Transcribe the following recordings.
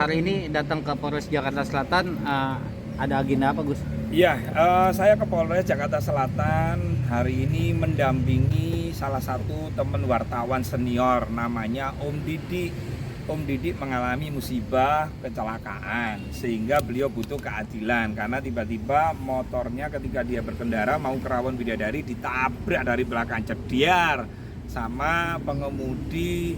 Hari ini datang ke Polres Jakarta Selatan, ada agenda apa, Gus? Iya, saya ke Polres Jakarta Selatan hari ini mendampingi salah satu teman wartawan senior namanya Om Didi. Om Didi mengalami musibah kecelakaan sehingga beliau butuh keadilan karena tiba-tiba motornya ketika dia berkendara mau ke Rawon Bidadari ditabrak dari belakang cediar sama pengemudi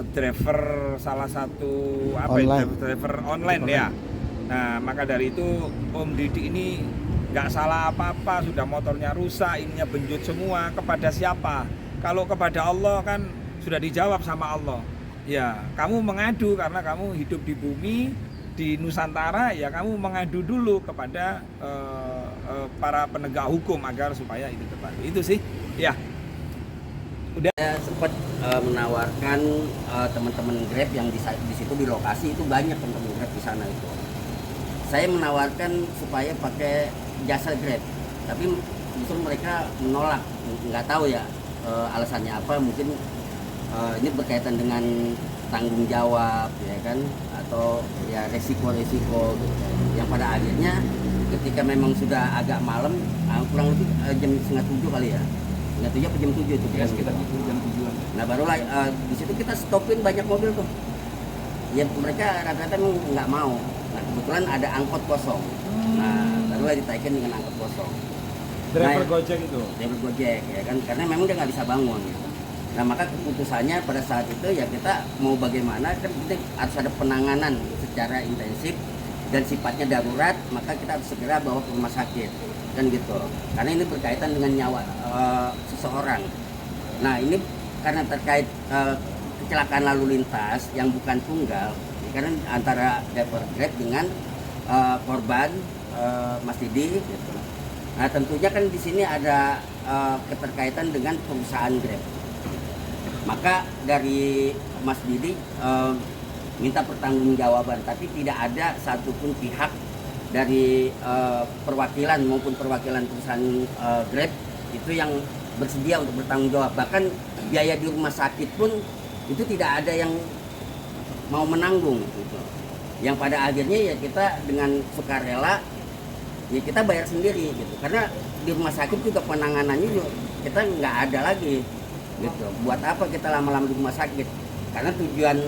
driver salah satu driver online ya. Nah, maka dari itu Om Didi ini nggak salah apa-apa, sudah motornya rusak, ininya benjut semua. Kepada siapa? Kalau kepada Allah kan sudah dijawab sama Allah. Ya, kamu mengadu karena kamu hidup di bumi di Nusantara, ya kamu mengadu dulu kepada para penegak hukum agar supaya itu terbantu. Itu sih, ya. Saya sempat menawarkan teman-teman Grab yang di situ di lokasi itu banyak teman-teman Grab di sana itu. Saya menawarkan supaya pakai jasa Grab, tapi justru mereka menolak. Nggak tahu ya alasannya apa. Mungkin ini berkaitan dengan tanggung jawab, ya kan, atau ya resiko-resiko gitu. Yang pada akhirnya ketika memang sudah agak malam, kurang lebih jam 6:30 kali ya. Nggak 7 apa jam 7 itu ya, sekitar jam 7-an. Nah barulah di situ kita stopin banyak mobil tuh. Ya mereka rata-rata nggak mau. Nah kebetulan ada angkot kosong. Nah barulah ditaikin dengan angkot kosong. Driver Gojek itu. Driver Gojek ya kan, karena memang dia nggak bisa bangun. Gitu. Nah maka keputusannya pada saat itu ya kita mau bagaimana kan kita harus ada penanganan secara intensif dan sifatnya darurat, maka kita harus segera bawa ke rumah sakit kan gitu, karena ini berkaitan dengan nyawa seseorang. Nah ini karena terkait kecelakaan lalu lintas yang bukan tunggal, ya, karena antara driver Grab dengan korban Mas Didi gitu. Nah tentunya kan di sini ada keterkaitan dengan perusahaan Grab, maka dari Mas Didi minta pertanggungjawaban, tapi tidak ada satupun pihak dari perwakilan maupun perwakilan perusahaan Grab itu yang bersedia untuk bertanggung jawab. Bahkan biaya di rumah sakit pun itu tidak ada yang mau menanggung gitu. Yang pada akhirnya ya kita dengan sukarela ya kita bayar sendiri gitu. Karena di rumah sakit juga penanganannya juga kita nggak ada lagi gitu. Buat apa kita lama-lama di rumah sakit? Karena tujuan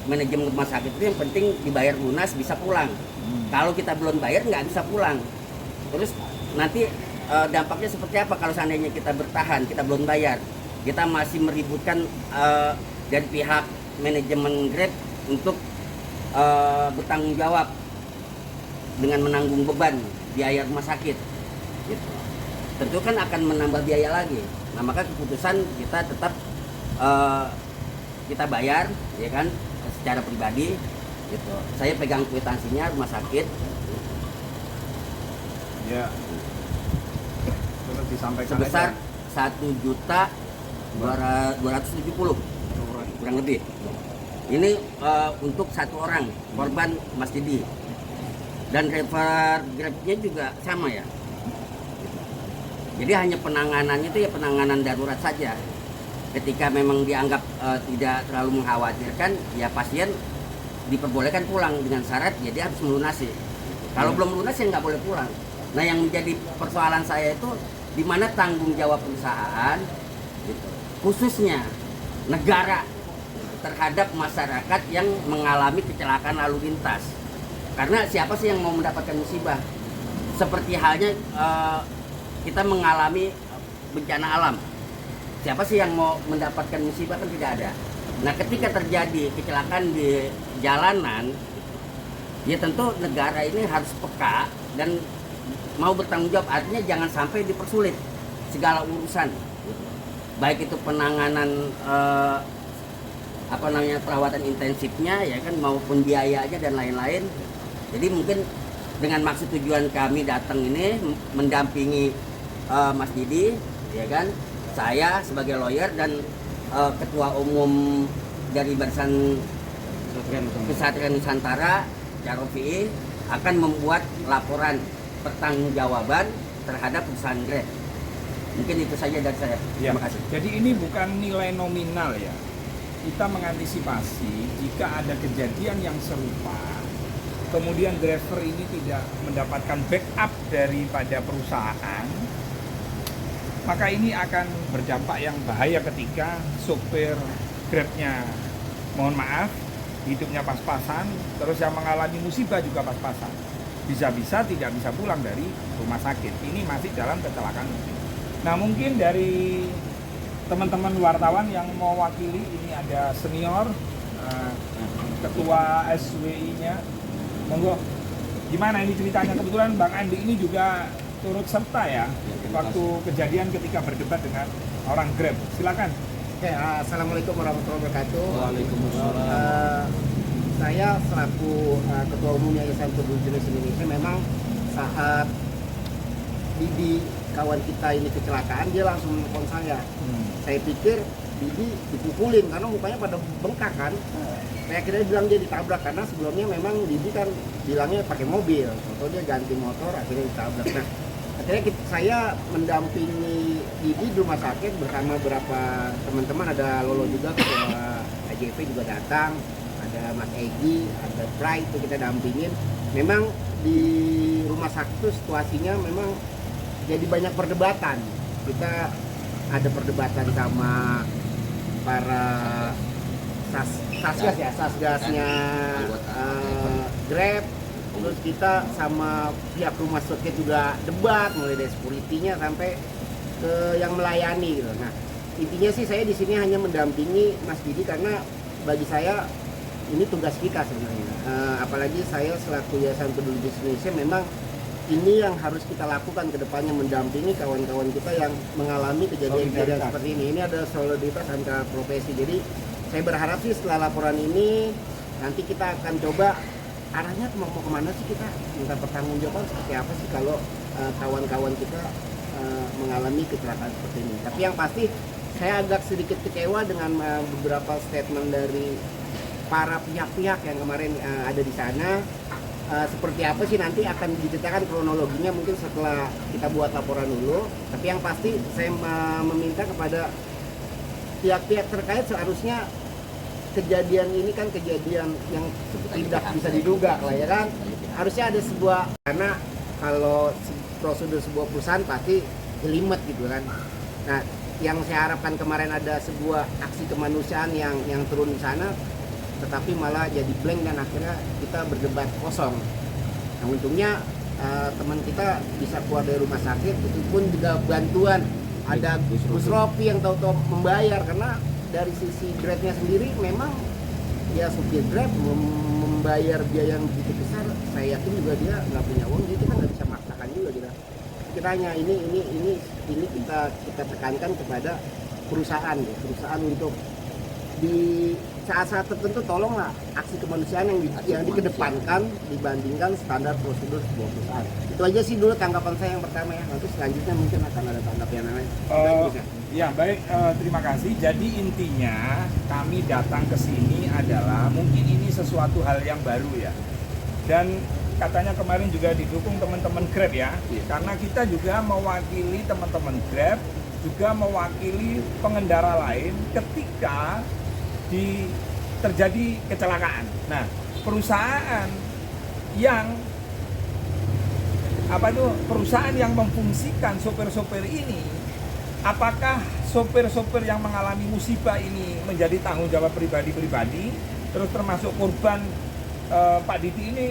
manajemen rumah sakit itu yang penting dibayar lunas bisa pulang. Kalau kita belum bayar nggak bisa pulang. Terus nanti dampaknya seperti apa kalau seandainya kita bertahan, kita belum bayar, kita masih meributkan dari pihak manajemen Grab untuk bertanggung jawab dengan menanggung beban biaya rumah sakit. Gitu. Tentu kan akan menambah biaya lagi. Nah maka keputusan kita tetap kita bayar, ya kan, secara pribadi. Gitu. Saya pegang kwitansinya rumah sakit. Ya. Terus disampaikan sebesar aja. 1.270.000 kurang lebih. Ini untuk satu orang korban Mas Didi. Dan driver Grabnya juga sama ya. Jadi hanya penanganannya itu ya penanganan darurat saja. Ketika memang dianggap tidak terlalu mengkhawatirkan, ya pasien diperbolehkan pulang dengan syarat ya dia harus melunasi. Kalau belum lunas ya nggak boleh pulang. Nah yang menjadi persoalan saya itu di mana tanggung jawab perusahaan, gitu, khususnya negara terhadap masyarakat yang mengalami kecelakaan lalu lintas. Karena siapa sih yang mau mendapatkan musibah? Seperti halnya kita mengalami bencana alam. Siapa sih yang mau mendapatkan musibah? Kan tidak ada. Nah ketika terjadi kecelakaan di jalanan, ya tentu negara ini harus peka dan mau bertanggung jawab. Artinya jangan sampai dipersulit segala urusan, baik itu penanganan perawatan intensifnya ya kan, maupun biayanya dan lain-lain. Jadi mungkin dengan maksud tujuan kami datang ini mendampingi Mas Didi, ya kan, saya sebagai lawyer dan ketua umum dari Barisan Kesatria Nusantara Carofi akan membuat laporan pertanggungjawaban terhadap perusahaan Grab. Mungkin itu saja dari saya. Ya. Terima kasih. Jadi ini bukan nilai nominal ya. kita mengantisipasi jika ada kejadian yang serupa, kemudian driver ini tidak mendapatkan backup daripada perusahaan, maka ini akan berdampak yang bahaya ketika sopir Grabnya, mohon maaf, hidupnya pas-pasan, terus yang mengalami musibah juga pas-pasan. Bisa-bisa tidak bisa pulang dari rumah sakit. Ini masih dalam kecelakaan. Nah, mungkin dari teman-teman wartawan yang mewakili, ini ada senior, ketua SWI-nya, monggo. Gimana ini ceritanya? Kebetulan Bang Andi ini juga turut serta ya waktu kejadian ketika berdebat dengan orang Grab. Silakan. Oke, assalamualaikum warahmatullahi wabarakatuh. Waalaikumsalam. Saya selaku ketua umum Yayasan Peduli Jenis Indonesia, memang saat Didi kawan kita ini kecelakaan, dia langsung menelpon saya. Saya pikir Didi dipukulin karena mukanya pada bengkak kan. Saya kira bilang dia ditabrak karena sebelumnya memang Didi kan bilangnya pakai mobil, atau dia ganti motor akhirnya ditabrak. Nah, akhirnya saya mendampingi Didi di rumah sakit bersama beberapa teman-teman, ada Lolo juga, ketua AJP juga datang, ada Mas Egi, ada Prai, itu kita dampingin. Memang di rumah sakit itu situasinya memang jadi banyak perdebatan. Kita ada perdebatan sama para Satgasnya Grab. Terus kita sama pihak rumah sakit juga debat, mulai dari security-nya sampai ke yang melayani gitu. Nah, intinya sih saya di sini hanya mendampingi Mas Didi karena bagi saya ini tugas kita sebenarnya. Apalagi saya selaku Yayasan Peduli Indonesia, memang ini yang harus kita lakukan ke depannya, mendampingi kawan-kawan kita yang mengalami kejadian-kejadian seperti ini. Ini ada solidaritas antar profesi. Jadi saya berharap sih setelah laporan ini nanti kita akan coba arahnya mau kemana sih, kita minta pertanggungjawaban seperti apa sih kalau kawan-kawan kita mengalami kecelakaan seperti ini. Tapi yang pasti saya agak sedikit kecewa dengan beberapa statement dari para pihak-pihak yang kemarin ada di sana. Seperti apa sih nanti akan diceritakan kronologinya mungkin setelah kita buat laporan dulu. Tapi yang pasti saya meminta kepada pihak-pihak terkait, seharusnya kejadian ini kan kejadian yang tidak bisa diduga lah ya kan. Harusnya ada sebuah, karena kalau prosedur sebuah perusahaan pasti jelimet gitu kan. Nah, yang saya harapkan kemarin ada sebuah aksi kemanusiaan yang turun di sana, tetapi malah jadi blank dan akhirnya kita berdebat kosong. Nah, untungnya teman kita bisa keluar dari rumah sakit, itu pun juga bantuan ada Gus Rofi yang tahu-tahu membayar, karena dari sisi Grab-nya sendiri memang dia supir Grab membayar biaya yang begitu besar, saya yakin juga dia nggak punya uang, jadi kita nggak bisa maksakan juga kita hanya ini kita tekankan kepada perusahaan ya, perusahaan untuk di saat-saat tertentu tolonglah aksi kemanusiaan yang dikedepankan dibandingkan standar prosedur sebuah perusahaan. Itu aja sih dulu tanggapan saya yang pertama ya. Nanti selanjutnya mungkin akan ada tanggapan yang lain. Ya baik, terima kasih. Jadi intinya kami datang ke sini adalah mungkin ini sesuatu hal yang baru ya. Dan katanya kemarin juga didukung teman-teman Grab ya. Karena kita juga mewakili teman-teman Grab, juga mewakili pengendara lain ketika terjadi kecelakaan. Nah, perusahaan yang perusahaan yang memfungsikan sopir-sopir ini, apakah sopir-sopir yang mengalami musibah ini menjadi tanggung jawab pribadi-pribadi, terus termasuk korban Pak Didi ini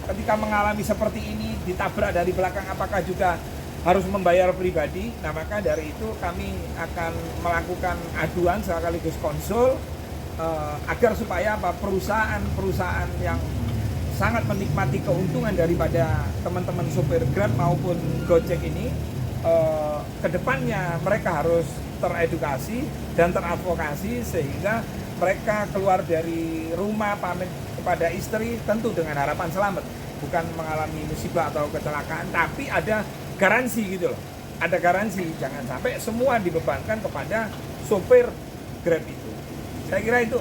ketika mengalami seperti ini ditabrak dari belakang, apakah juga harus membayar pribadi? Nah, maka dari itu kami akan melakukan aduan sekaligus konsul agar supaya perusahaan-perusahaan yang sangat menikmati keuntungan daripada teman-teman supir Grab maupun Gojek ini kedepannya mereka harus teredukasi dan teradvokasi sehingga mereka keluar dari rumah pamit kepada istri tentu dengan harapan selamat, bukan mengalami musibah atau kecelakaan, tapi ada garansi gitu loh, ada garansi, jangan sampai semua dibebankan kepada sopir Grab itu. Saya kira itu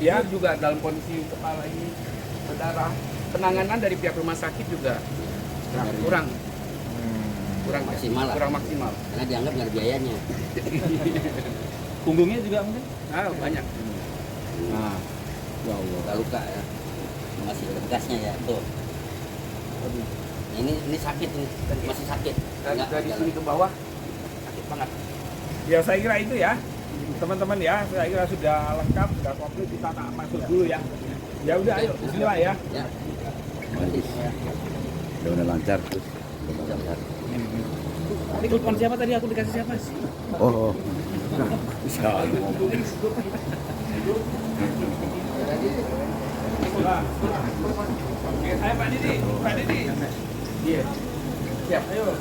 ya. Juga dalam kondisi kepala ini berdarah, penanganan dari pihak rumah sakit juga kurang maksimal karena dianggap nggak ada biayanya. Punggungnya juga mungkin Banyak. Nah, ya Allah. Luka-luka ya. Masih bekasnya ya, tuh. Ini sakit nih, masih sakit. Dari sini ke bawah sakit banget. Ya saya kira itu ya teman-teman ya, saya kira sudah lengkap, sudah komplit, kita tak masuk dulu ya. Ya udah ayo, bismillah ya. Ya. Udah lancar terus. Lancar. Ini telepon siapa tadi, aku dikasih siapa sih? Oh. Bisa. Bismillah. Oke, ayo Pak Didi, Pak Didi. Iya. Siap, ayo.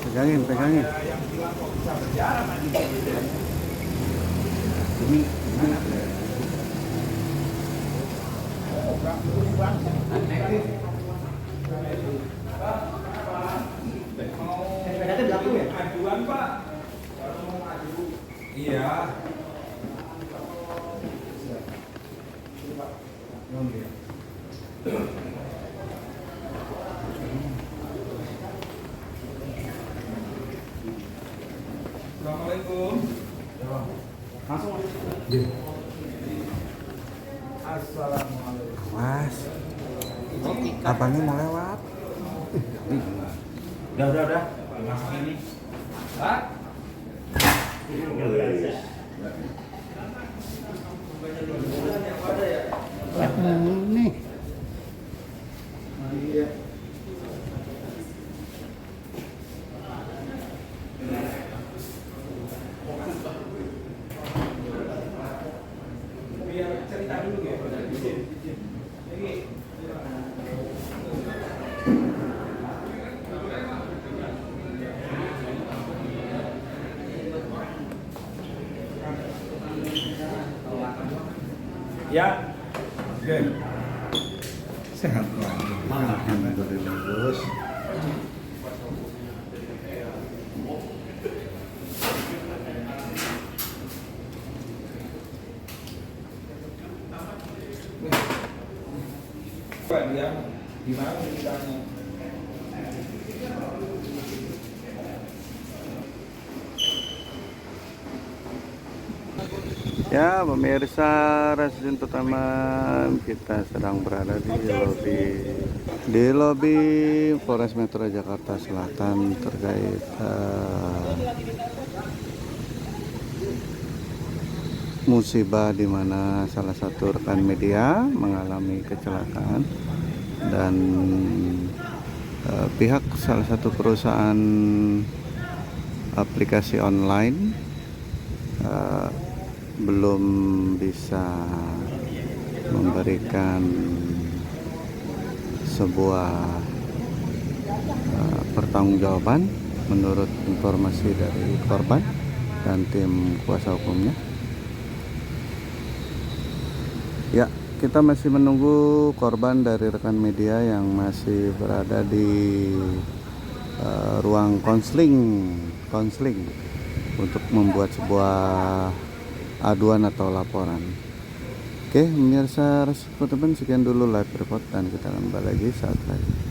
Pegangin. Ada yang bilang kok bisa berjalan Pak Didi. Aduan Pak. Iya. Assalamualaikum. Langsung. Assalamualaikum. Mas. Abangnya mau lewat. Udah. Masuk ini. Pak. Nih. Biar cerita dulu ya. Ini. Ya. Oke. Sehat Pak. Alhamdulillah, Bos. Pak dia gimana ceritanya? Ya, pemirsa Rasul Teman, kita sedang berada di lobi Polres Metro Jakarta Selatan terkait musibah di mana salah satu rekan media mengalami kecelakaan dan pihak salah satu perusahaan aplikasi online belum bisa memberikan sebuah pertanggungjawaban menurut informasi dari korban dan tim kuasa hukumnya. Ya, kita masih menunggu korban dari rekan media yang masih berada di ruang konseling untuk membuat sebuah aduan atau laporan. Oke, pemirsa Resiko Teman, sekian dulu live report dan kita kembali lagi saat lagi.